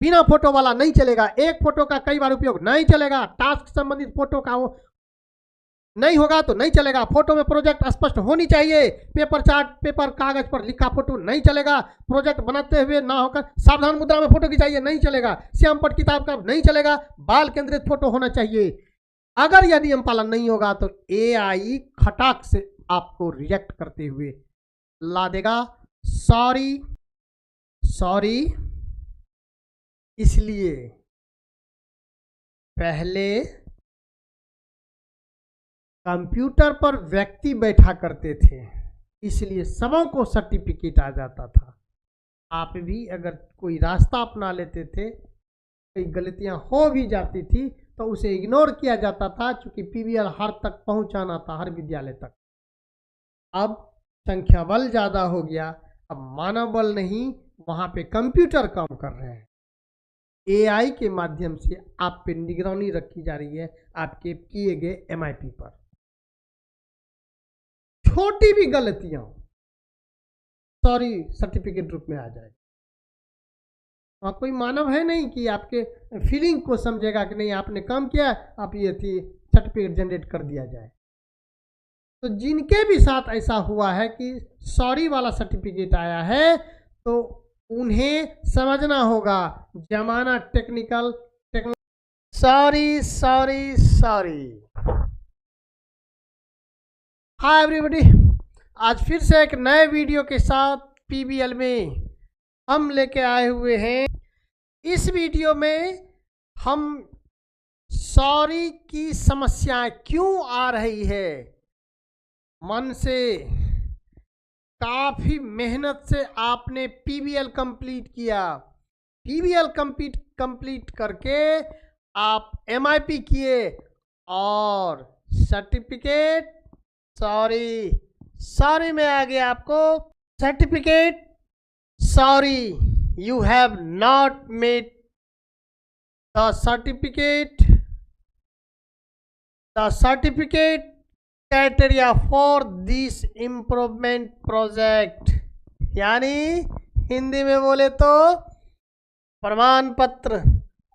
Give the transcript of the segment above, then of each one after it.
बिना फोटो वाला नहीं चलेगा, एक फोटो का कई बार उपयोग नहीं चलेगा, टास्क संबंधित फोटो का वो नहीं होगा तो नहीं चलेगा, फोटो में प्रोजेक्ट स्पष्ट होनी चाहिए, पेपर चार्ट पेपर कागज पर लिखा फोटो नहीं चलेगा, प्रोजेक्ट बनाते हुए ना होकर सावधान मुद्रा में फोटो खिंचाइए नहीं चलेगा, श्याम पट किताब का नहीं चलेगा, बाल केंद्रित फोटो होना चाहिए। अगर यह नियम पालन नहीं होगा तो एआई खटाक से आपको रिजेक्ट करते हुए ला देगा सॉरी सॉरी। इसलिए पहले कंप्यूटर पर व्यक्ति बैठा करते थे, इसलिए सबों को सर्टिफिकेट आ जाता था। आप भी अगर कोई रास्ता अपना लेते थे, कई गलतियां हो भी जाती थी तो उसे इग्नोर किया जाता था, क्योंकि पीवीएल हर तक पहुंचाना था, हर विद्यालय तक। अब संख्या बल ज़्यादा हो गया, अब मानव बल नहीं, वहाँ पे कंप्यूटर काम कर रहे हैं। एआई के माध्यम से आप पे निगरानी रखी जा रही है आपके किए गए एमआईपी पर। छोटी भी गलतियां सॉरी सर्टिफिकेट रूप में आ जाए। वहाँ कोई मानव है नहीं कि आपके फीलिंग को समझेगा कि नहीं आपने काम किया, आप ये थी सर्टिफिकेट जनरेट कर दिया जाए। तो जिनके भी साथ ऐसा हुआ है कि सॉरी वाला सर्टिफिकेट आया है, तो उन्हें समझना होगा जमाना technical sorry sorry sorry. Hi everybody, आज फिर से एक नए वीडियो के साथ पीबीएल में हम लेके आए हुए हैं। इस वीडियो में हम सॉरी की समस्याएं क्यों आ रही है, मन से काफ़ी मेहनत से आपने पीबीएल कंप्लीट किया, पीबीएल कंप्लीट करके आप एमआईपी किए और सर्टिफिकेट सॉरी में आ गया आपको certificate sorry you have not made the certificate criteria for this improvement project. यानी हिंदी में बोले तो प्रमाण पत्र,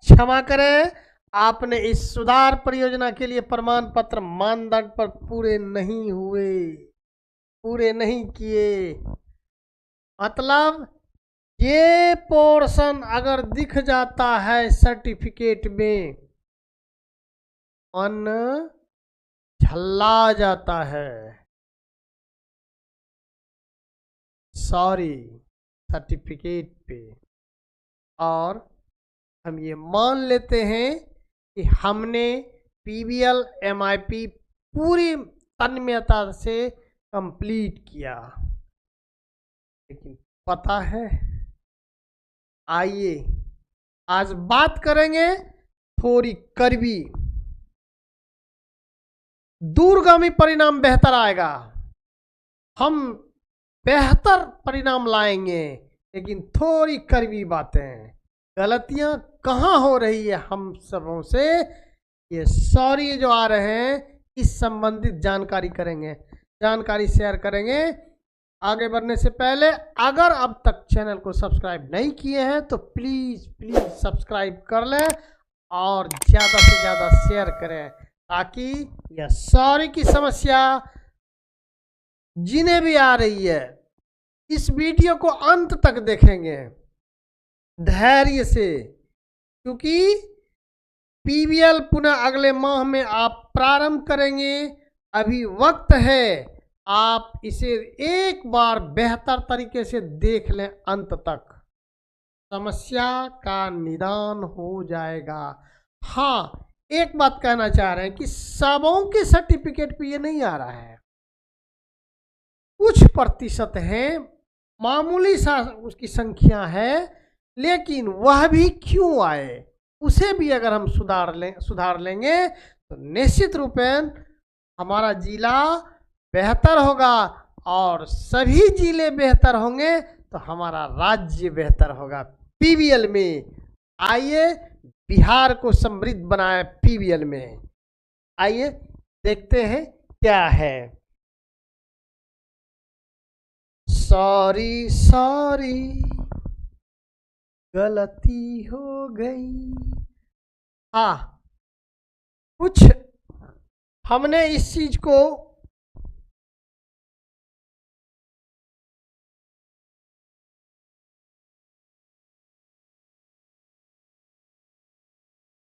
क्षमा करें, आपने इस सुधार परियोजना के लिए प्रमाण पत्र मानदंड पर पूरे नहीं हुए, पूरे नहीं किए। मतलब ये पोर्शन अगर दिख जाता है सर्टिफिकेट में, मन झल्ला जाता है। सॉरी सर्टिफिकेट पे, और हम ये मान लेते हैं कि हमने पीबीएल एमआईपी पूरी तन्मयता से कंप्लीट किया। लेकिन पता है, आइए आज बात करेंगे थोड़ी कड़वी। दूरगामी परिणाम बेहतर आएगा, हम बेहतर परिणाम लाएंगे, लेकिन थोड़ी कड़वी बातें, गलतियां कहाँ हो रही है हम सबों से, ये सॉरी जो आ रहे हैं इस संबंधित जानकारी करेंगे, जानकारी शेयर करेंगे। आगे बढ़ने से पहले अगर अब तक चैनल को सब्सक्राइब नहीं किए हैं तो प्लीज़ सब्सक्राइब कर लें और ज़्यादा से ज़्यादा शेयर करें, ताकि यह सॉरी की समस्या जिन्हें भी आ रही है इस वीडियो को अंत तक देखेंगे धैर्य से, क्योंकि पीबीएल पुनः अगले माह में आप प्रारंभ करेंगे। अभी वक्त है, आप इसे एक बार बेहतर तरीके से देख लें, अंत तक समस्या का निदान हो जाएगा। हाँ, एक बात कहना चाह रहे हैं कि सबों के सर्टिफिकेट पे ये नहीं आ रहा है, कुछ प्रतिशत हैं, मामूली सा उसकी संख्या है, लेकिन वह भी क्यों आए उसे भी अगर हम सुधार लेंगे तो निश्चित रूपेण हमारा जिला बेहतर होगा, और सभी जिले बेहतर होंगे तो हमारा राज्य बेहतर होगा। पीबीएल में आइए बिहार को समृद्ध बनाए, पीबीएल में आइए देखते हैं क्या है। सॉरी गलती हो गई। हाँ, कुछ हमने इस चीज को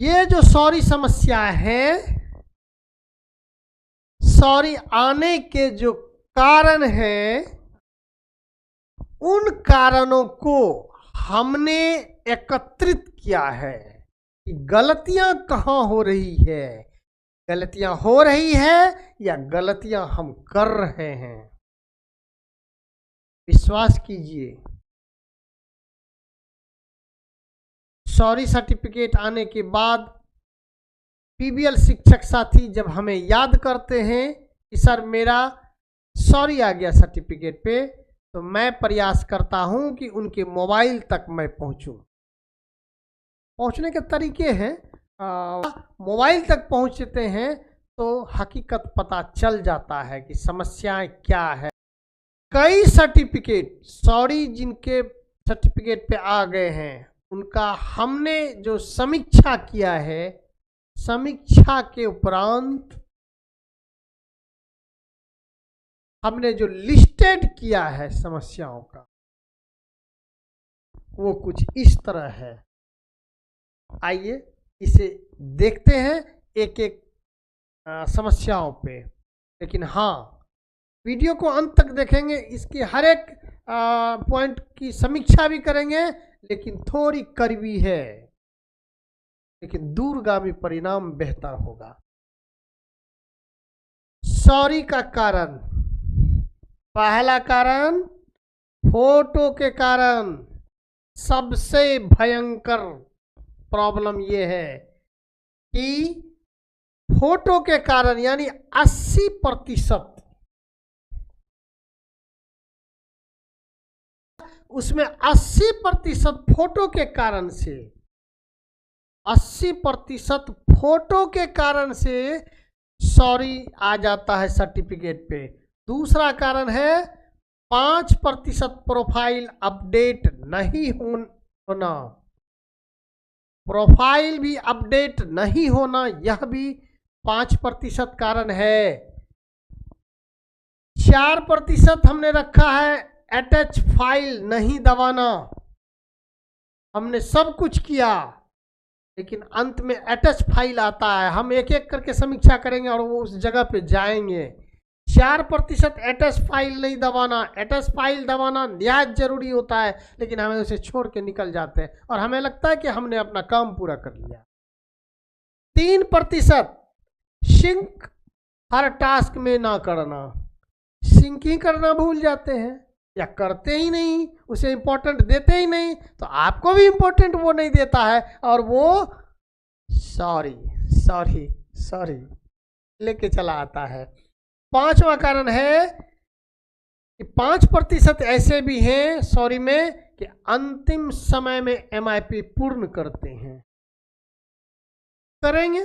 ये जो सॉरी समस्या है, सॉरी आने के जो कारण हैं, उन कारणों को हमने एकत्रित किया है कि गलतियां कहाँ हो रही है, गलतियां हो रही है या गलतियां हम कर रहे हैं। विश्वास कीजिए, सॉरी सर्टिफिकेट आने के बाद पीबीएल शिक्षक साथी जब हमें याद करते हैं कि सर मेरा सॉरी आ गया सर्टिफिकेट पे, तो मैं प्रयास करता हूं कि उनके मोबाइल तक मैं पहुंचूं। पहुंचने के तरीके हैं, मोबाइल तक पहुंचते हैं तो हकीकत पता चल जाता है कि समस्याएं क्या है। कई सर्टिफिकेट सॉरी जिनके सर्टिफिकेट पे आ गए हैं, उनका हमने जो समीक्षा किया है, समीक्षा के उपरांत हमने जो लिस्टेड किया है समस्याओं का, वो कुछ इस तरह है। आइए इसे देखते हैं एक एक समस्याओं पे। लेकिन हाँ, वीडियो को अंत तक देखेंगे, इसकी हर एक पॉइंट की समीक्षा भी करेंगे, लेकिन थोड़ी करीबी है, लेकिन दूरगामी परिणाम बेहतर होगा। सॉरी का कारण, पहला कारण फोटो के कारण। सबसे भयंकर प्रॉब्लम यह है कि फोटो के कारण, यानी 80%, उसमें 80% फोटो के कारण से, 80% फोटो के कारण से सॉरी आ जाता है सर्टिफिकेट पे। दूसरा कारण है 5% प्रोफाइल अपडेट नहीं होना। प्रोफाइल भी अपडेट नहीं होना, यह भी 5% कारण है। 4% हमने रखा है अटैच फाइल नहीं दबाना। हमने सब कुछ किया, लेकिन अंत में अटैच फाइल आता है। हम एक एक करके समीक्षा करेंगे और वो उस जगह पे जाएंगे। 4% अटैच फाइल नहीं दबाना। अटैच फाइल दबाना निहायत जरूरी होता है, लेकिन हमें उसे छोड़ के निकल जाते हैं और हमें लगता है कि हमने अपना काम पूरा कर लिया। 3% सिंक हर टास्क में ना करना। सिंक ही करना भूल जाते हैं या करते ही नहीं, उसे इंपॉर्टेंट देते ही नहीं, तो आपको भी इंपॉर्टेंट वो नहीं देता है और वो सॉरी सॉरी सॉरी लेके चला आता है। 5वां कारण है कि 5% ऐसे भी हैं सॉरी में कि अंतिम समय में एमआईपी पूर्ण करते हैं। करेंगे,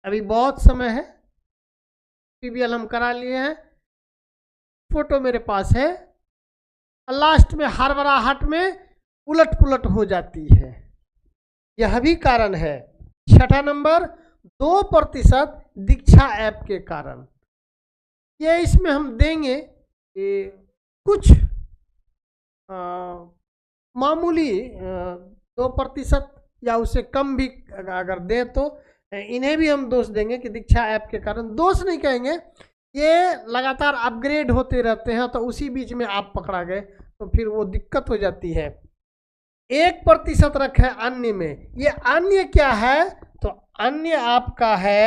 अभी बहुत समय है। पीबीएल हम करा लिए हैं, फोटो मेरे पास है। लास्ट में हड़बड़ाहट में उलट पुलट हो जाती है, यह भी कारण है। 6ठा नंबर 2% दीक्षा ऐप के कारण। ये इसमें हम देंगे कि कुछ मामूली 2% या उससे कम भी अगर दें तो इन्हें भी हम दोष देंगे कि दीक्षा ऐप के कारण। दोष नहीं कहेंगे, ये लगातार अपग्रेड होते रहते हैं, तो उसी बीच में आप पकड़ा गए तो फिर वो दिक्कत हो जाती है। 1% रखे अन्य में। ये अन्य क्या है? तो अन्य आपका है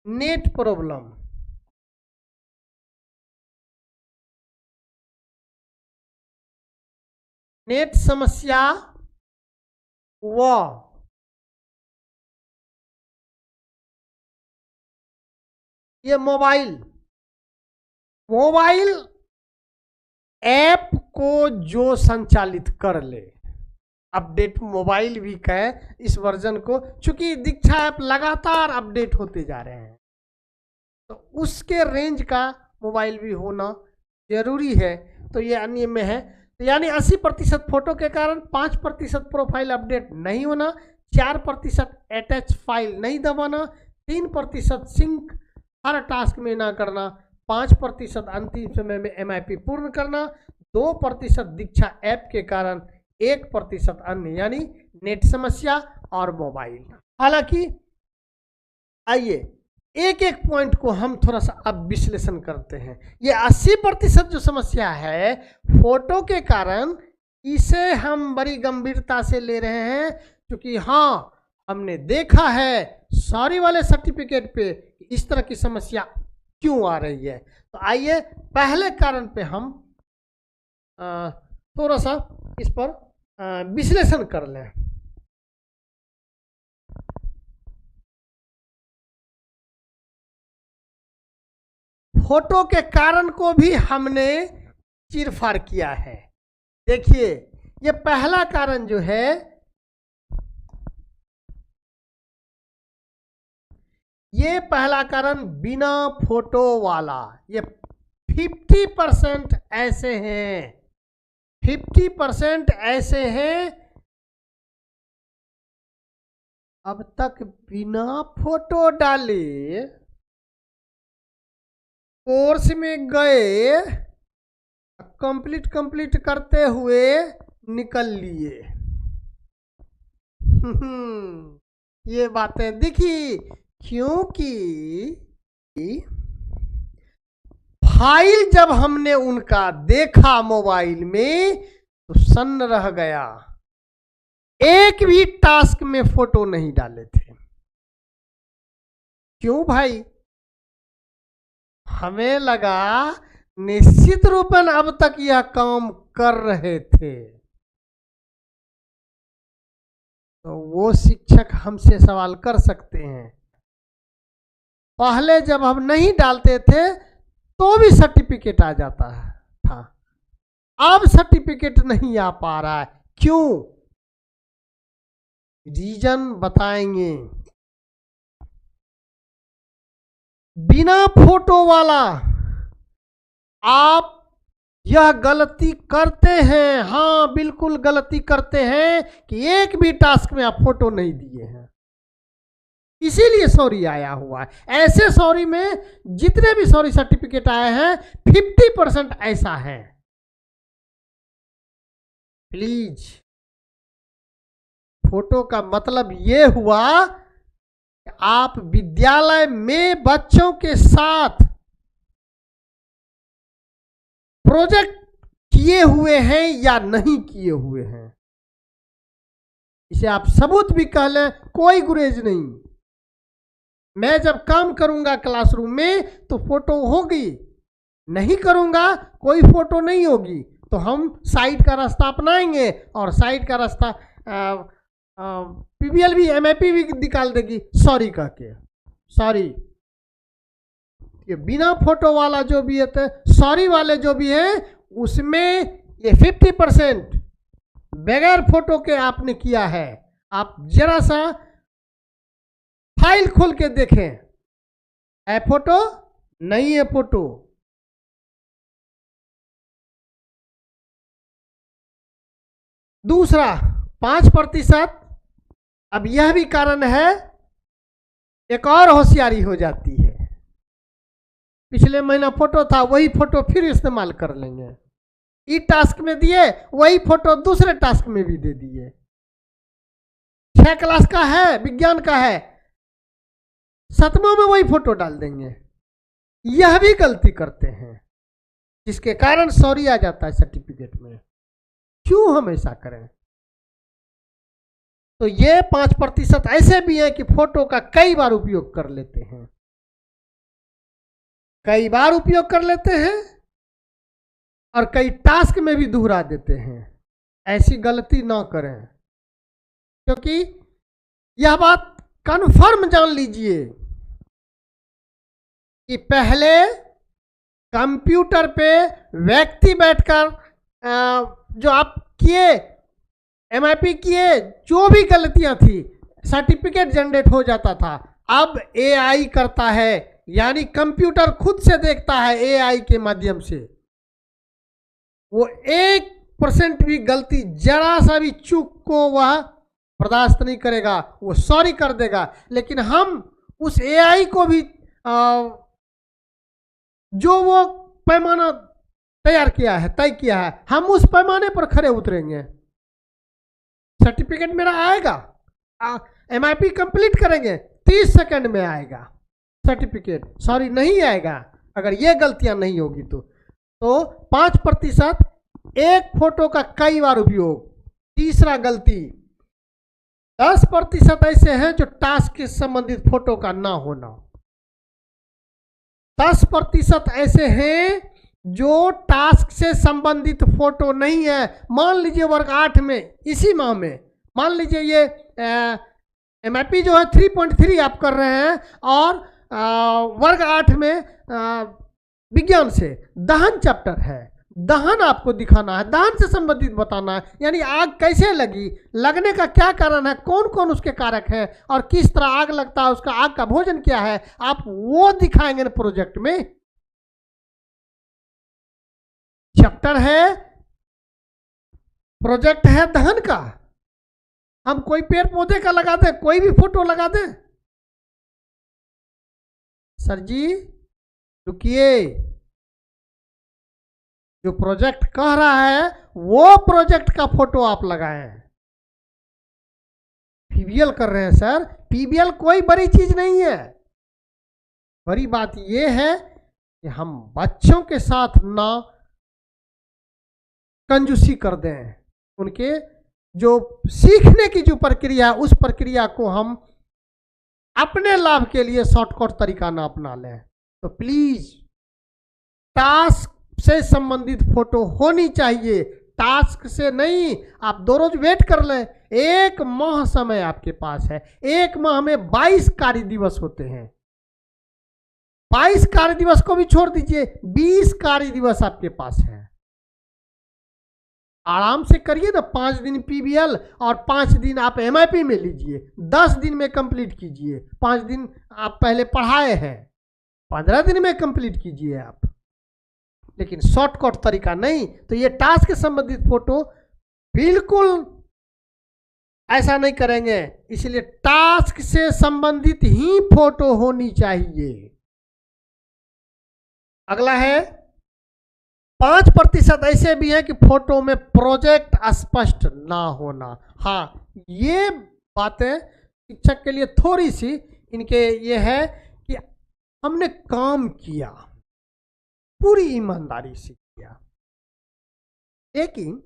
नेट प्रॉब्लम। नेट समस्या व ये मोबाइल ऐप को जो संचालित कर ले, अपडेट मोबाइल भी कहे इस वर्जन को, चूंकि दीक्षा ऐप लगातार अपडेट होते जा रहे हैं, तो उसके रेंज का मोबाइल भी होना जरूरी है। तो ये अन्य में है। तो यानी 80% फोटो के कारण 5% प्रोफाइल अपडेट नहीं होना, 4% अटैच फाइल नहीं दबाना, 3% सिंक हर टास्क में ना करना, 5% अंतिम समय में MIP पूर्ण करना, 2% दीक्षा ऐप के कारण, 1% अन्य यानी नेट समस्या और मोबाइल। हालांकि आइए एक एक पॉइंट को हम थोड़ा सा अब विश्लेषण करते हैं। ये 80% जो समस्या है फोटो के कारण, इसे हम बड़ी गंभीरता से ले रहे हैं, क्योंकि हाँ हमने देखा है सॉरी वाले सर्टिफिकेट पे इस तरह की समस्या क्यों आ रही है। तो आइए पहले कारण पे हम थोड़ा सा इस पर विश्लेषण कर लें। फोटो के कारण को भी हमने चीरफाड़ किया है। देखिए ये पहला कारण जो है, ये पहला कारण बिना फोटो वाला, ये 50% ऐसे हैं, 50% ऐसे हैं अब तक बिना फोटो डाले कोर्स में गए, कंप्लीट करते हुए निकल लिए। ये बातें दिखी क्योंकि फाइल जब हमने उनका देखा मोबाइल में तो सन्न रह गया, एक भी टास्क में फोटो नहीं डाले थे। क्यों भाई? हमें लगा निश्चित रूपन अब तक यह काम कर रहे थे। तो वो शिक्षक हमसे सवाल कर सकते हैं, पहले जब हम नहीं डालते थे तो भी सर्टिफिकेट आ जाता था, अब सर्टिफिकेट नहीं आ पा रहा है, क्यों? रीजन बताएंगे। बिना फोटो वाला आप यह गलती करते हैं, हाँ बिल्कुल गलती करते हैं कि एक भी टास्क में आप फोटो नहीं दिए हैं, इसीलिए सॉरी आया हुआ है। ऐसे सॉरी में जितने भी सॉरी सर्टिफिकेट आए हैं 50% ऐसा है। प्लीज, फोटो का मतलब ये हुआ कि आप विद्यालय में बच्चों के साथ प्रोजेक्ट किए हुए हैं या नहीं किए हुए हैं, इसे आप सबूत भी कह लें, कोई गुरेज नहीं। मैं जब काम करूंगा क्लासरूम में तो फोटो होगी, नहीं करूंगा कोई फोटो नहीं होगी, तो हम साइड का रास्ता अपनाएंगे और साइड का रास्ता PBL भी MIP भी निकाल देगी सॉरी कह के। सॉरी ये बिना फोटो वाला जो भी है, सॉरी वाले जो भी है, उसमें ये 50% बगैर फोटो के आपने किया है। आप जरा सा फाइल खोल के देखें, है फोटो? नहीं है फोटो। दूसरा 5%, अब यह भी कारण है, एक और होशियारी हो जाती है, पिछले महीना फोटो था वही फोटो फिर इस्तेमाल कर लेंगे, ई टास्क में दिए वही फोटो दूसरे टास्क में भी दे दिए। 6 क्लास का है, विज्ञान का है, 7वां में वही फोटो डाल देंगे। यह भी गलती करते हैं, जिसके कारण सॉरी आ जाता है सर्टिफिकेट में। क्यों हम ऐसा करें? तो ये 5% ऐसे भी है कि फोटो का कई बार उपयोग कर लेते हैं, कई बार उपयोग कर लेते हैं और कई टास्क में भी दोहरा देते हैं। ऐसी गलती ना करें, क्योंकि यह बात कन्फर्म जान लीजिए कि पहले कंप्यूटर पे व्यक्ति बैठकर जो आप किए, MIP किए, जो भी गलतियां थी सर्टिफिकेट जनरेट हो जाता था। अब AI करता है, यानी कंप्यूटर खुद से देखता है AI के माध्यम से। वो एक परसेंट भी गलती, जरा सा भी चूक को वह बर्दाश्त नहीं करेगा, वो सॉरी कर देगा। लेकिन हम उस एआई को भी जो वो पैमाना तैयार किया है, तय किया है, हम उस पैमाने पर खरे उतरेंगे। सर्टिफिकेट मेरा आएगा, एमआईपी कंप्लीट करेंगे, 30 सेकंड में आएगा सर्टिफिकेट। सॉरी नहीं आएगा अगर ये गलतियां नहीं होगी तो 5% एक फोटो का कई बार उपयोग। तीसरा गलती, 10% ऐसे हैं जो टास्क के संबंधित फोटो का ना होना। 10% ऐसे हैं जो टास्क से संबंधित फोटो नहीं है। मान लीजिए वर्ग 8 में, इसी माह में मान लीजिए ये एमआईपी जो है 3.3 आप कर रहे हैं और वर्ग 8 में विज्ञान से दहन चैप्टर है, दहन आपको दिखाना है, दहन से संबंधित बताना है। यानी आग कैसे लगी, लगने का क्या कारण है, कौन कौन उसके कारक हैं और किस तरह आग लगता है, उसका आग का भोजन क्या है, आप वो दिखाएंगे ना प्रोजेक्ट में। चैप्टर है, प्रोजेक्ट है दहन का, हम कोई पेड़ पौधे का लगा दें, कोई भी फोटो लगा दें। सर जी रुकिए, जो प्रोजेक्ट कह रहा है वो प्रोजेक्ट का फोटो आप लगाएं। पीबीएल कर रहे हैं सर, पीबीएल कोई बड़ी चीज नहीं है। बड़ी बात यह है कि हम बच्चों के साथ ना कंजूसी कर दें, उनके जो सीखने की जो प्रक्रिया है उस प्रक्रिया को हम अपने लाभ के लिए शॉर्टकट तरीका ना अपना लें। तो प्लीज टास्क से संबंधित फोटो होनी चाहिए, टास्क से नहीं। आप 2 रोज वेट कर लें, 1 माह समय आपके पास है। 1 माह में 22 कार्य दिवस होते हैं। 22 कार्य दिवस को भी छोड़ दीजिए, 20 कार्य दिवस आपके पास है। आराम से करिए ना, 5 दिन पीबीएल और 5 दिन आप एमआईपी में लीजिए, 10 दिन में कंप्लीट कीजिए। 5 दिन आप पहले पढ़ाए हैं, 15 दिन में कंप्लीट कीजिए आप, लेकिन शॉर्टकट तरीका नहीं। तो ये टास्क के संबंधित फोटो बिल्कुल ऐसा नहीं करेंगे, इसलिए टास्क से संबंधित ही फोटो होनी चाहिए। अगला है 5% ऐसे भी हैं कि फोटो में प्रोजेक्ट स्पष्ट ना होना। हाँ, ये बातें शिक्षक के लिए थोड़ी सी इनके ये है कि हमने काम किया, पूरी ईमानदारी से किया, लेकिन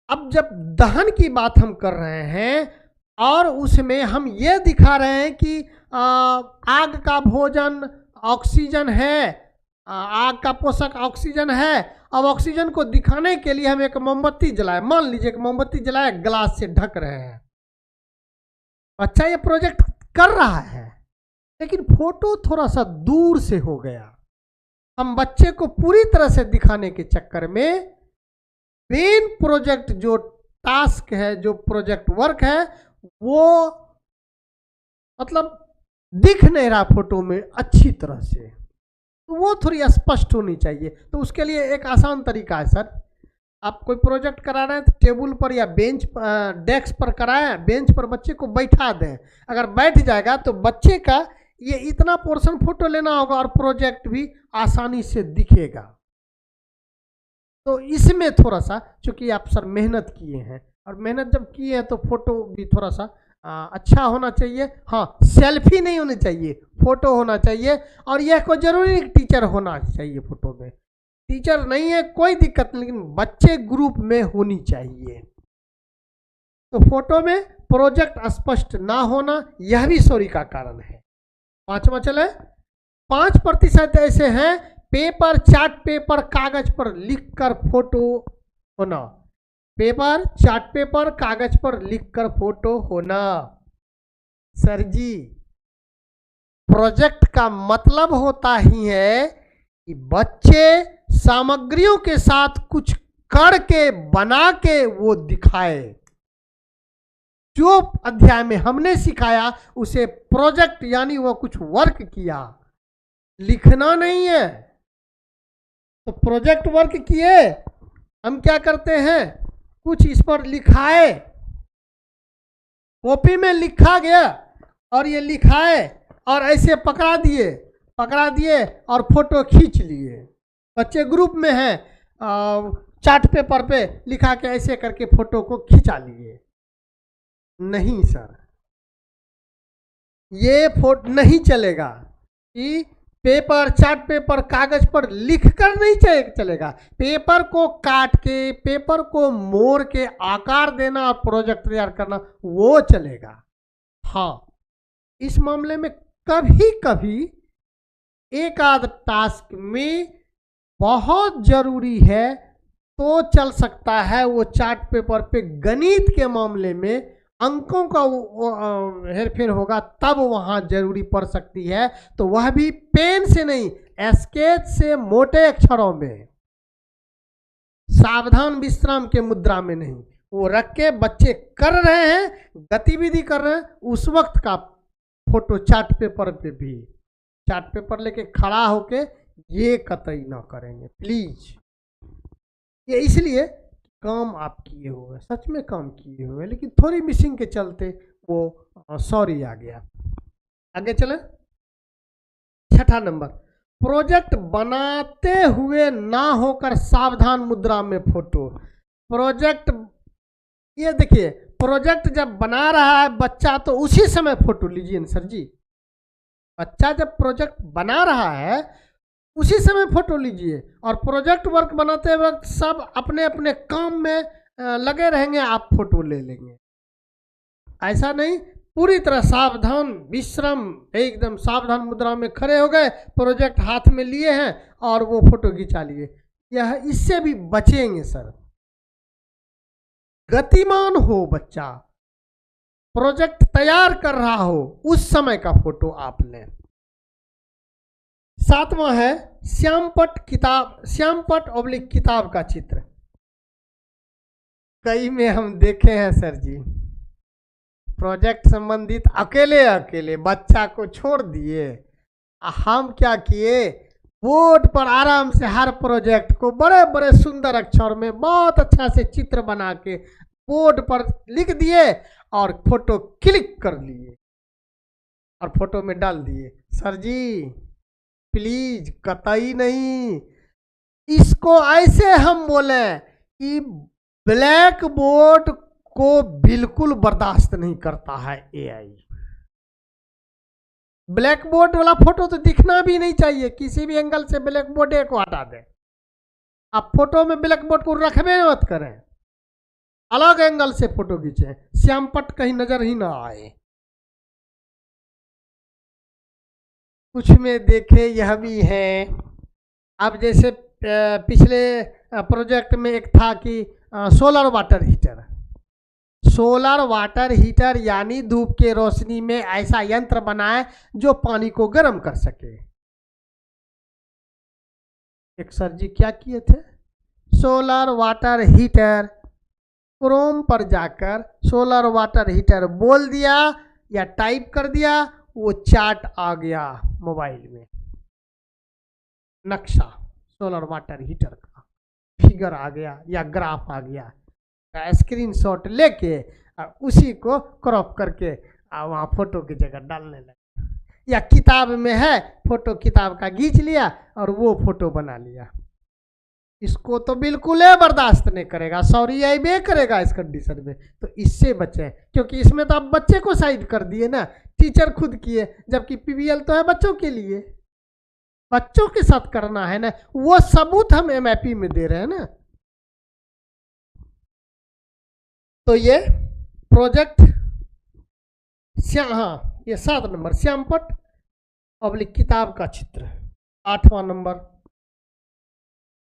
अब जब दहन की बात हम कर रहे हैं और उसमें हम ये दिखा रहे हैं कि आग का भोजन ऑक्सीजन है, आग का पोषक ऑक्सीजन है। अब ऑक्सीजन को दिखाने के लिए हम एक मोमबत्ती जलाए, मान लीजिए एक मोमबत्ती जलाए, ग्लास से ढक रहे हैं। अच्छा, ये प्रोजेक्ट कर रहा है, लेकिन फोटो थोड़ा सा दूर से हो गया। हम बच्चे को पूरी तरह से दिखाने के चक्कर में मेन प्रोजेक्ट जो टास्क है, जो प्रोजेक्ट वर्क है, वो मतलब दिख नहीं रहा फोटो में अच्छी तरह से, तो वो थोड़ी स्पष्ट होनी चाहिए। तो उसके लिए एक आसान तरीका है सर, आप कोई प्रोजेक्ट करा रहे हैं तो टेबल पर या बेंच डेस्क पर कराएं, बेंच पर बच्चे को बैठा दें। अगर बैठ जाएगा तो बच्चे का ये इतना पोर्शन फोटो लेना होगा और प्रोजेक्ट भी आसानी से दिखेगा। तो इसमें थोड़ा सा, चूंकि आप सर मेहनत किए हैं और मेहनत जब किए हैं तो फोटो भी थोड़ा सा अच्छा होना चाहिए। हाँ, सेल्फी नहीं होनी चाहिए, फोटो होना चाहिए। और यह कोई जरूरी टीचर होना चाहिए फोटो में, टीचर नहीं है कोई दिक्कत नहीं, लेकिन बच्चे ग्रुप में होनी चाहिए। तो फोटो में प्रोजेक्ट स्पष्ट ना होना यह भी सॉरी का कारण है। 5वां चले, 5% ऐसे हैं पेपर, चार्ट पेपर, कागज पर लिखकर फोटो होना। पेपर, चार्ट पेपर, कागज पर लिखकर फोटो होना। सर जी, प्रोजेक्ट का मतलब होता ही है कि बच्चे सामग्रियों के साथ कुछ करके बना के वो दिखाए। जो अध्याय में हमने सिखाया उसे प्रोजेक्ट, यानी वो कुछ वर्क किया, लिखना नहीं है। तो प्रोजेक्ट वर्क किए हम क्या करते हैं, कुछ इस पर लिखाए, कॉपी में लिखा गया और ये लिखाए और ऐसे पकड़ा दिए और फोटो खींच लिए। बच्चे ग्रुप में हैं, चार्ट पेपर पे लिखा के ऐसे करके फोटो को खिंचा लिए। नहीं सर, ये फोटो नहीं चलेगा कि पेपर, चार्ट पेपर, कागज पर लिखकर नहीं चलेगा। पेपर को काट के, पेपर को मोड़ के आकार देना और प्रोजेक्ट तैयार करना, वो चलेगा। हाँ, इस मामले में कभी कभी एक आध टास्क में बहुत जरूरी है तो चल सकता है, वो चार्ट पेपर पे गणित के मामले में अंकों का हेरफेर होगा, तब वहां जरूरी पड़ सकती है। तो वह भी पेन से नहीं, स्केच से, मोटे अक्षरों में, सावधान विश्राम के मुद्रा में नहीं। वो रख के बच्चे कर रहे हैं, गतिविधि कर रहे हैं, उस वक्त का फोटो चार्ट पेपर पे भी, चार्ट पेपर लेके खड़ा होके ये कतई ना करेंगे प्लीज। ये इसलिए काम आप किए हुए, सच में काम किए हुए, लेकिन थोड़ी मिसिंग के चलते वो सॉरी आ गया। आगे चले, 6ठा नंबर, प्रोजेक्ट बनाते हुए ना होकर सावधान मुद्रा में फोटो। प्रोजेक्ट, ये देखिए, प्रोजेक्ट जब बना रहा है बच्चा तो उसी समय फोटो लीजिए ना सर जी। बच्चा जब प्रोजेक्ट बना रहा है उसी समय फोटो लीजिए, और प्रोजेक्ट वर्क बनाते वक्त सब अपने अपने काम में लगे रहेंगे, आप फोटो ले लेंगे। ऐसा नहीं, पूरी तरह सावधान विश्राम, एकदम सावधान मुद्रा में खड़े हो गए, प्रोजेक्ट हाथ में लिए हैं और वो फोटो खिंचा लिए। यह, इससे भी बचेंगे सर। गतिमान हो बच्चा, प्रोजेक्ट तैयार कर रहा हो, उस समय का फोटो आप लें। 7वां है श्यामपट किताब, श्यामपट ऑब्लिक किताब का चित्र। कई में हम देखे हैं सर जी, प्रोजेक्ट संबंधित अकेले बच्चा को छोड़ दिए। हम क्या किए, बोर्ड पर आराम से हर प्रोजेक्ट को बड़े बड़े सुंदर अक्षर में बहुत अच्छा से चित्र बना के बोर्ड पर लिख दिए और फोटो क्लिक कर लिए और फोटो में डाल दिए। सर जी प्लीज, कतई नहीं। इसको ऐसे हम बोले कि ब्लैक बोर्ड को बिल्कुल बर्दाश्त नहीं करता है एआई। ब्लैक बोर्ड वाला फोटो तो दिखना भी नहीं चाहिए, किसी भी एंगल से ब्लैक बोर्ड को हटा दे। आप फोटो में ब्लैक बोर्ड को रखबे मत करें, अलग एंगल से फोटो खींचे, श्यामपट कहीं नजर ही ना आए। कुछ में देखे यह भी है। अब जैसे पिछले प्रोजेक्ट में एक था कि solar water heater, solar water heater यानी धूप के रोशनी में ऐसा यंत्र बनाए जो पानी को गर्म कर सके। एक सर जी क्या किए थे, सोलर वाटर हीटर, क्रोम पर जाकर सोलर वाटर हीटर बोल दिया या टाइप कर दिया, वो चार्ट आ गया मोबाइल में, नक्शा सोलर वाटर हीटर का, फिगर आ गया या ग्राफ आ गया, स्क्रीनशॉट लेके उसी को क्रॉप करके वहाँ फोटो की जगह डालने लगे। या किताब में है फोटो, किताब का खींच लिया और वो फोटो बना लिया। इसको तो बिल्कुल ही बर्दाश्त नहीं करेगा, सॉरी आई बे करेगा इस कंडीशन में। तो इससे बचें, क्योंकि इसमें तो आप बच्चे को साइड कर दिए ना, टीचर खुद किए, जबकि पीवीएल तो है बच्चों के लिए, बच्चों के साथ करना है ना, वो सबूत हम एमआईपी में दे रहे हैं ना। तो ये प्रोजेक्ट हाँ, ये 7 नंबर श्यामपट ऑब्लिक किताब का चित्र। 8वां नंबर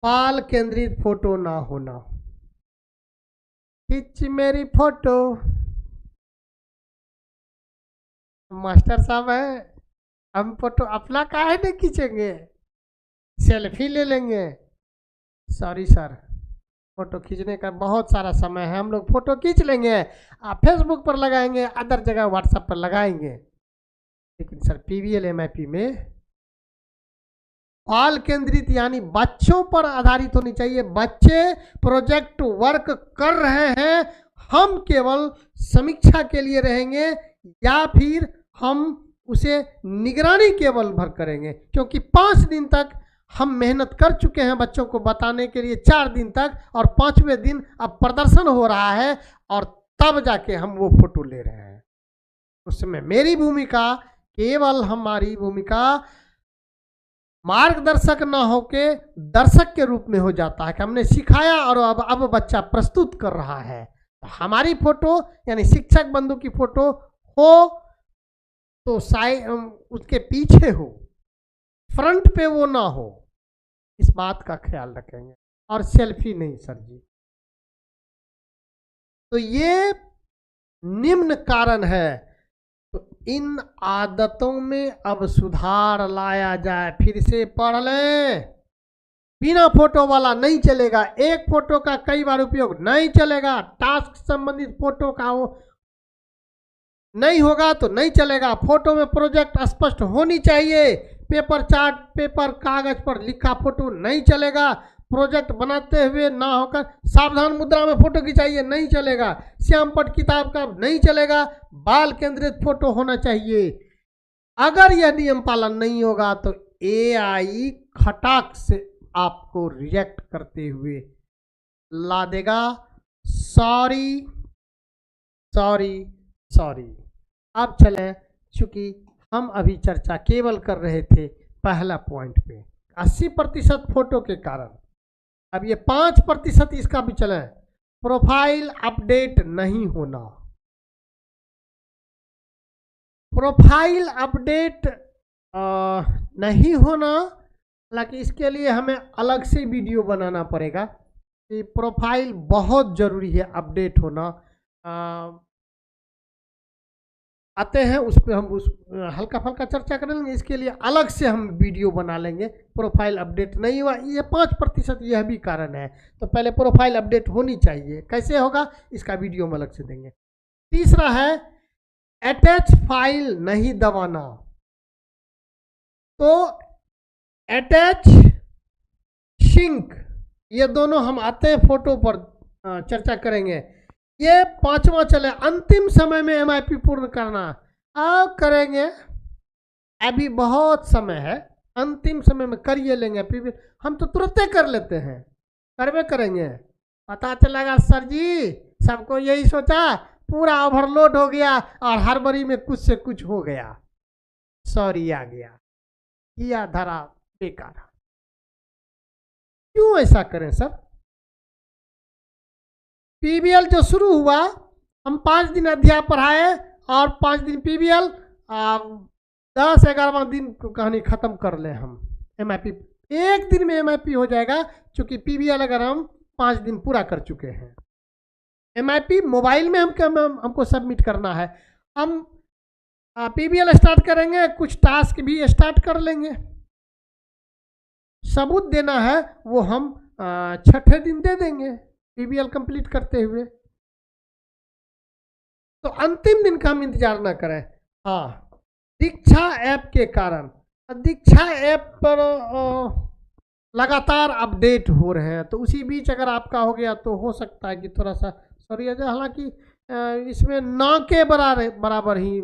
पाल केंद्रित फोटो ना होना। खींच मेरी फोटो, मास्टर साहब है, हम फोटो अपना काहे नहीं खींचेंगे, सेल्फी ले लेंगे। सॉरी सर, फोटो खींचने का बहुत सारा समय है, हम लोग फोटो खींच लेंगे, आप फेसबुक पर लगाएंगे, अदर जगह व्हाट्सएप पर लगाएंगे, लेकिन सर पीवीएल एमआईपी में बाल केंद्रित यानी बच्चों पर आधारित होनी चाहिए। बच्चे प्रोजेक्ट वर्क कर रहे हैं, हम केवल समीक्षा के लिए रहेंगे या फिर हम उसे निगरानी केवल भर करेंगे, क्योंकि 5 दिन तक हम मेहनत कर चुके हैं बच्चों को बताने के लिए, 4 दिन तक, और 5वें दिन अब प्रदर्शन हो रहा है और तब जाके हम वो फोटो ले रहे हैं। उसमें मेरी भूमिका, केवल हमारी भूमिका मार्गदर्शक न होके दर्शक के रूप में हो जाता है कि हमने सिखाया और अब बच्चा प्रस्तुत कर रहा है। तो हमारी फोटो यानी शिक्षक बंधु की फोटो हो तो उसके पीछे हो, फ्रंट पे वो ना हो, इस बात का ख्याल रखेंगे। और सेल्फी नहीं सर जी। तो ये निम्न कारण है। तो इन आदतों में अब सुधार लाया जाए। फिर से पढ़ लें, बिना फोटो वाला नहीं चलेगा। एक फोटो का कई बार उपयोग नहीं चलेगा। टास्क संबंधित फोटो का वो नहीं होगा तो नहीं चलेगा। फोटो में प्रोजेक्ट स्पष्ट होनी चाहिए। पेपर चार्ट, पेपर कागज पर लिखा फोटो नहीं चलेगा। प्रोजेक्ट बनाते हुए ना होकर सावधान मुद्रा में फोटो खिंचाइए, नहीं चलेगा। श्यामपट किताब का नहीं चलेगा। बाल केंद्रित फोटो होना चाहिए। अगर यह नियम पालन नहीं होगा तो एआई खटाक से आपको रिजेक्ट करते हुए ला देगा सॉरी सॉरी सॉरी। अब चलें, चूंकि हम अभी चर्चा केवल कर रहे थे पहला पॉइंट पे 80% फोटो के कारण। अब ये 5% इसका भी चलें, प्रोफाइल अपडेट नहीं होना। प्रोफाइल अपडेट नहीं होना, हालांकि इसके लिए हमें अलग से वीडियो बनाना पड़ेगा कि प्रोफाइल बहुत ज़रूरी है अपडेट होना। आते हैं उस पर, हम उस हल्का फल्का चर्चा कर लेंगे। इसके लिए अलग से हम वीडियो बना लेंगे। प्रोफाइल अपडेट नहीं हुआ, ये 5% यह भी कारण है। तो पहले प्रोफाइल अपडेट होनी चाहिए। कैसे होगा इसका वीडियो हम अलग से देंगे। तीसरा है अटैच फाइल नहीं दबाना। तो अटैच, सिंक, ये दोनों हम आते हैं फोटो पर चर्चा करेंगे। ये 5वां चले, अंतिम समय में MIP पूर्ण करना। अब करेंगे, अभी बहुत समय है, अंतिम समय में करिए लेंगे। फिर हम तो तुरंत कर लेते हैं, करवे करेंगे। पता चलेगा सर जी सबको यही सोचा, पूरा ओवरलोड हो गया और हड़बड़ी में कुछ से कुछ हो गया, सॉरी आ गया, किया धरा बेकार। क्यों ऐसा करें सर? PBL जो शुरू हुआ, हम 5 दिन अध्याय पढ़ाए और 5 दिन PBL, 10-11वां दिन कहानी खत्म कर ले हम। MIP 1 दिन में MIP हो जाएगा, क्योंकि PBL अगर हम 5 दिन पूरा कर चुके हैं। MIP मोबाइल में हमको सबमिट करना है। हम PBL स्टार्ट करेंगे, कुछ टास्क भी स्टार्ट कर लेंगे। सबूत देना है वो हम 6ठे दिन दे देंगे PBL कंप्लीट करते हुए। तो अंतिम दिन का हम इंतजार ना करें। हाँ, दीक्षा ऐप के कारण, दीक्षा ऐप पर लगातार अपडेट हो रहे हैं। तो उसी बीच अगर आपका हो गया तो हो सकता है कि थोड़ा सा सॉरी आ जाए। हालांकि इसमें ना के बराबर ही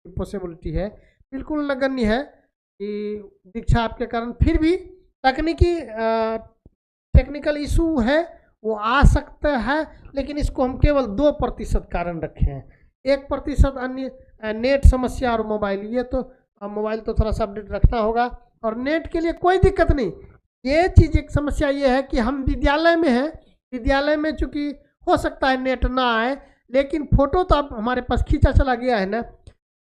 पॉसिबिलिटी है, बिल्कुल नगण्य है कि दीक्षा ऐप के कारण। फिर भी टेक्निकल इशू है, वो आ सकता है, लेकिन इसको हम केवल 2% कारण रखे हैं। 1% अन्य नेट समस्या और मोबाइल। ये तो मोबाइल तो थोड़ा सा अपडेट रखना होगा, और नेट के लिए कोई दिक्कत नहीं। ये चीज़ एक समस्या ये है कि हम विद्यालय में हैं, विद्यालय में चूँकि हो सकता है नेट ना आए, लेकिन फ़ोटो तो अब हमारे पास खींचा चला गया है ना।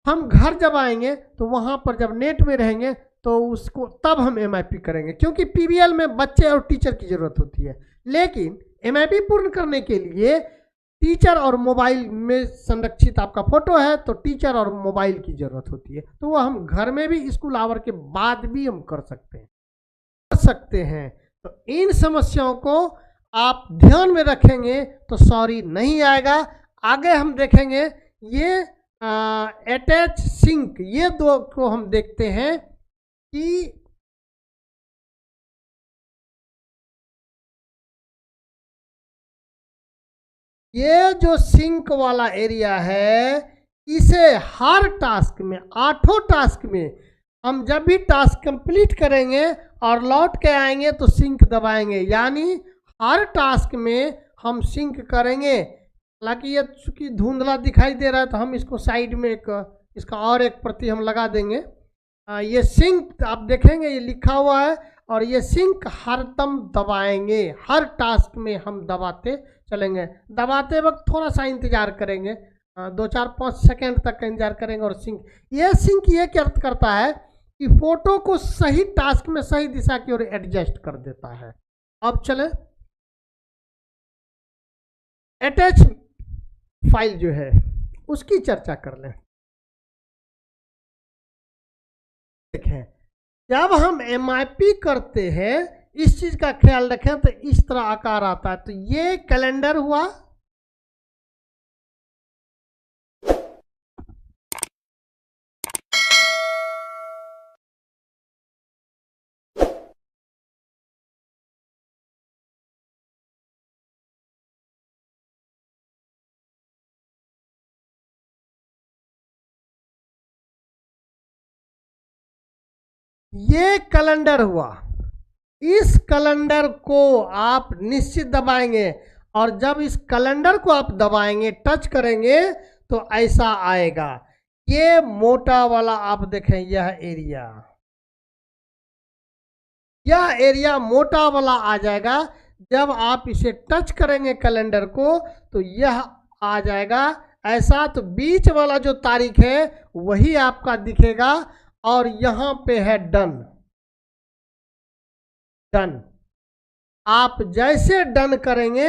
हम घर जब आएंगे तो वहाँ पर जब नेट में रहेंगे तो उसको तब हम MIP करेंगे, क्योंकि PBL में बच्चे और टीचर की ज़रूरत होती है। लेकिन MIP पूर्ण करने के लिए टीचर और मोबाइल में संरक्षित आपका फ़ोटो है, तो टीचर और मोबाइल की ज़रूरत होती है। तो वो हम घर में भी स्कूल आवर के बाद भी हम कर सकते हैं। तो इन समस्याओं को आप ध्यान में रखेंगे तो सॉरी नहीं आएगा। आगे हम देखेंगे ये अटैच सिंक, ये दो को हम देखते हैं कि ये जो सिंक वाला एरिया है, इसे हर टास्क में, 8 टास्क में, हम जब भी टास्क कंप्लीट करेंगे और लौट के आएंगे तो सिंक दबाएंगे, यानी हर टास्क में हम सिंक करेंगे। हालांकि ये चूंकि धुंधला दिखाई दे रहा है तो हम इसको साइड में इसका और एक प्रति हम लगा देंगे। ये सिंक आप देखेंगे ये लिखा हुआ है, और ये सिंक हरदम दबाएंगे, हर टास्क में हम दबाते चलेंगे। दबाते वक्त थोड़ा सा इंतजार करेंगे, 2-4-5 सेकेंड तक का इंतजार करेंगे। और सिंक ये क्या करता है कि फोटो को सही टास्क में सही दिशा की ओर एडजस्ट कर देता है। अब चले अटैच फाइल जो है उसकी चर्चा कर लें। देखें, जब हम MIP करते हैं, इस चीज का ख्याल रखें तो इस तरह आकार आता है। तो ये कैलेंडर हुआ, ये कैलेंडर हुआ। इस कैलेंडर को आप निश्चित दबाएंगे, और जब इस कैलेंडर को आप दबाएंगे, टच करेंगे, तो ऐसा आएगा। ये मोटा वाला आप देखें, यह एरिया मोटा वाला आ जाएगा। जब आप इसे टच करेंगे कैलेंडर को, तो यह आ जाएगा ऐसा। तो बीच वाला जो तारीख है वही आपका दिखेगा, और यहां पे है डन। आप जैसे डन करेंगे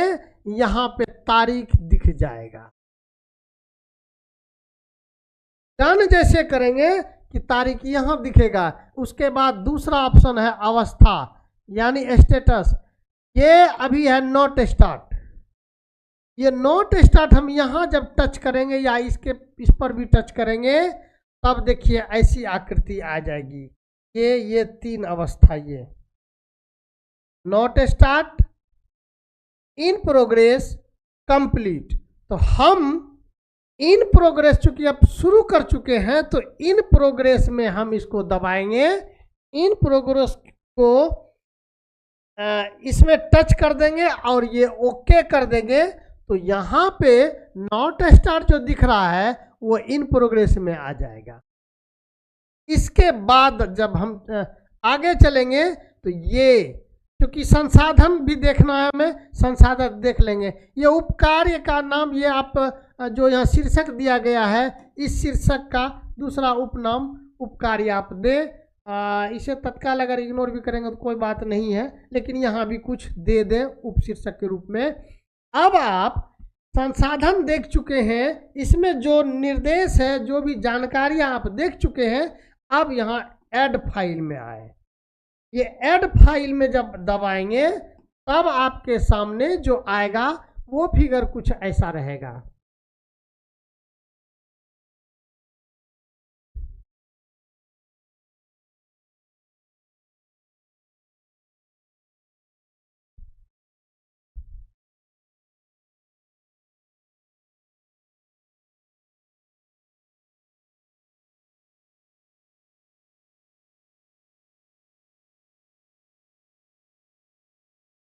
यहां पे तारीख दिख जाएगा। डन जैसे करेंगे कि तारीख यहां दिखेगा। उसके बाद दूसरा ऑप्शन है अवस्था, यानी स्टेटस। ये अभी है नॉट स्टार्ट। ये नॉट स्टार्ट हम यहां जब टच करेंगे या इस पर भी टच करेंगे, तब देखिए ऐसी आकृति आ जाएगी। ये 3 अवस्था, ये not start, in progress, complete. तो हम इन प्रोग्रेस चूंकि अब शुरू कर चुके हैं, तो इन प्रोग्रेस में हम इसको दबाएंगे। इन प्रोग्रेस को इसमें टच कर देंगे और ये ओके कर देंगे। तो यहाँ पे नॉट स्टार्ट जो दिख रहा है वो इन प्रोग्रेस में आ जाएगा। इसके बाद जब हम आगे चलेंगे तो ये, क्योंकि संसाधन भी देखना है हमें, संसाधन देख लेंगे। ये उपकार्य का नाम, ये आप जो यहाँ शीर्षक दिया गया है, इस शीर्षक का दूसरा उपनाम उपकार्य आप दे। इसे तत्काल अगर इग्नोर भी करेंगे तो कोई बात नहीं है, लेकिन यहाँ भी कुछ दे दें उपशीर्षक के रूप में। अब आप संसाधन देख चुके हैं, इसमें जो निर्देश है, जो भी जानकारियाँ आप देख चुके हैं, अब यहाँ ऐड फाइल में आए। ये ऐड फाइल में जब दबाएंगे तब आपके सामने जो आएगा वो फिगर कुछ ऐसा रहेगा।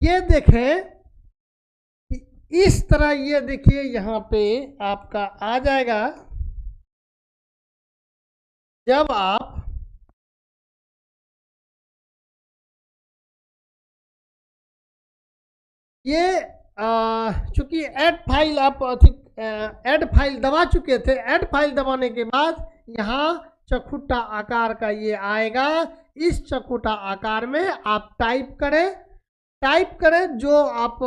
ये देखें, इस तरह ये देखिए यहाँ पे आपका आ जाएगा। जब आप ये चूंकि ऐड फाइल आप ऐड फाइल दबा चुके थे, ऐड फाइल दबाने के बाद यहाँ चकुटा आकार का ये आएगा। इस चकुटा आकार में आप टाइप करें जो आप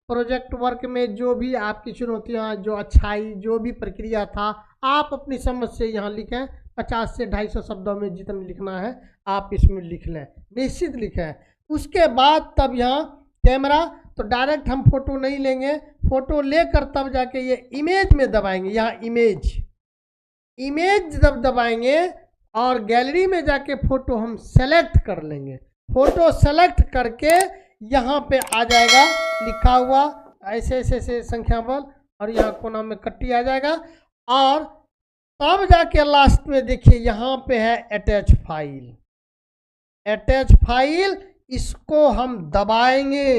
प्रोजेक्ट वर्क में जो भी आपकी चुनौतियाँ, जो अच्छाई, जो भी प्रक्रिया था, आप अपनी समझ से यहाँ लिखें। 50 से 250 शब्दों में जितना लिखना है आप इसमें लिख लें, निश्चित लिखें। उसके बाद तब यहाँ कैमरा, तो डायरेक्ट हम फोटो नहीं लेंगे, फोटो लेकर तब जाके ये इमेज में दबाएंगे। यहाँ इमेज जब दबाएंगे और गैलरी में जाके फोटो हम सेलेक्ट कर लेंगे। फोटो सेलेक्ट करके यहाँ पे आ जाएगा लिखा हुआ ऐसे संख्या बल, और यहाँ कोना में कट्टी आ जाएगा। और तब जाके लास्ट में देखिए यहाँ पे है अटैच फाइल। अटैच फाइल, इसको हम दबाएंगे,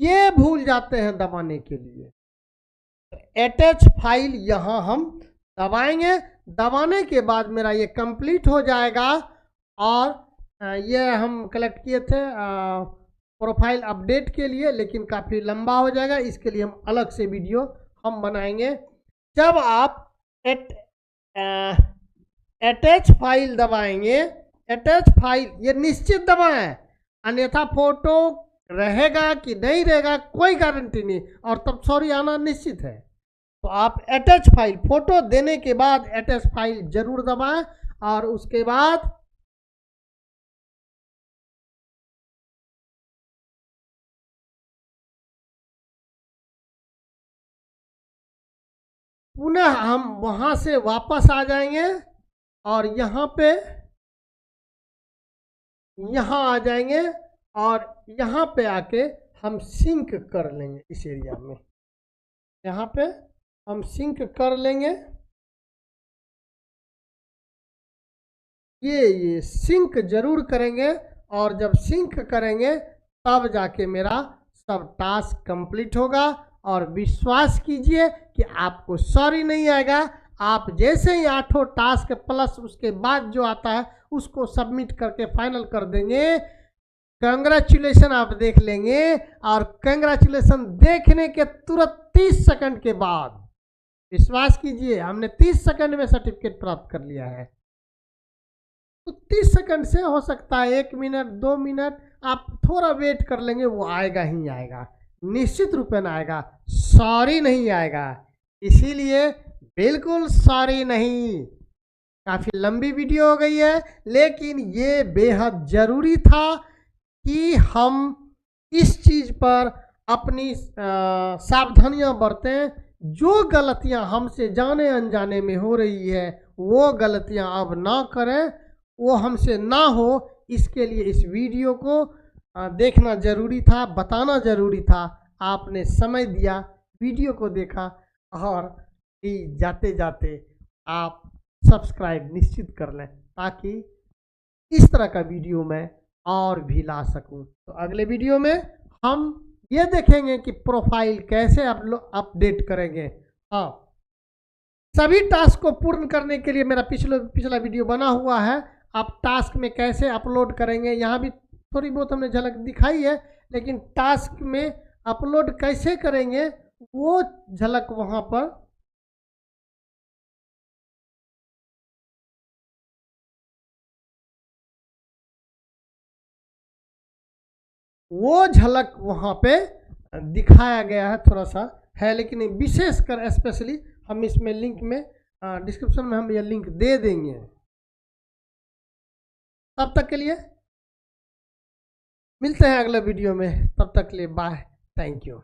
ये भूल जाते हैं दबाने के लिए। अटैच फाइल यहाँ हम दबाएंगे। दबाने के बाद मेरा ये कंप्लीट हो जाएगा। और ये हम कलेक्ट किए थे प्रोफाइल अपडेट के लिए, लेकिन काफ़ी लंबा हो जाएगा, इसके लिए हम अलग से वीडियो हम बनाएंगे। जब आप अटैच फाइल दबाएंगे, अटैच फाइल ये निश्चित दबाएं, अन्यथा फोटो रहेगा कि नहीं रहेगा कोई गारंटी नहीं, और तब सॉरी आना निश्चित है। तो आप अटैच फाइल फोटो देने के बाद अटैच फाइल जरूर दबाएं। और उसके बाद पुनः हम वहां से वापस आ जाएंगे और यहाँ आ जाएंगे और यहाँ पे आके हम सिंक कर लेंगे। इस एरिया में यहाँ पे हम सिंक कर लेंगे। ये सिंक जरूर करेंगे, और जब सिंक करेंगे तब जाके मेरा सब टास्क कंप्लीट होगा। और विश्वास कीजिए कि आपको सॉरी नहीं आएगा। आप जैसे ही 8 टास्क प्लस उसके बाद जो आता है उसको सबमिट करके फाइनल कर देंगे, कंग्रेचुलेशन आप देख लेंगे। और कंग्रेचुलेशन देखने के तुरंत 30 सेकंड के बाद, विश्वास कीजिए हमने 30 सेकंड में सर्टिफिकेट प्राप्त कर लिया है। तो 30 सेकंड से हो सकता है 1 मिनट 2 मिनट आप थोड़ा वेट कर लेंगे, वो आएगा ही आएगा, निश्चित रूप में आएगा, सॉरी नहीं आएगा। इसीलिए बिल्कुल सॉरी नहीं। काफ़ी लंबी वीडियो हो गई है, लेकिन ये बेहद ज़रूरी था कि हम इस चीज़ पर अपनी सावधानियां बरतें। जो गलतियां हमसे जाने अनजाने में हो रही है वो गलतियां अब ना करें, वो हमसे ना हो। इसके लिए इस वीडियो को देखना ज़रूरी था, बताना ज़रूरी था। आपने समय दिया, वीडियो को देखा, और जाते जाते आप सब्सक्राइब निश्चित कर लें, ताकि इस तरह का वीडियो मैं और भी ला सकूं। तो अगले वीडियो में हम ये देखेंगे कि प्रोफाइल कैसे अपडेट करेंगे। हाँ, सभी टास्क को पूर्ण करने के लिए मेरा पिछला वीडियो बना हुआ है। आप टास्क में कैसे अपलोड करेंगे, यहाँ भी थोड़ी बहुत हमने झलक दिखाई है, लेकिन टास्क में अपलोड कैसे करेंगे वो झलक वहाँ पर पे दिखाया गया है, थोड़ा सा है, लेकिन विशेषकर स्पेशली हम इसमें लिंक में डिस्क्रिप्शन में हम ये लिंक दे देंगे। तब तक के लिए मिलते हैं अगले वीडियो में, तब तक के लिए बाय, थैंक यू।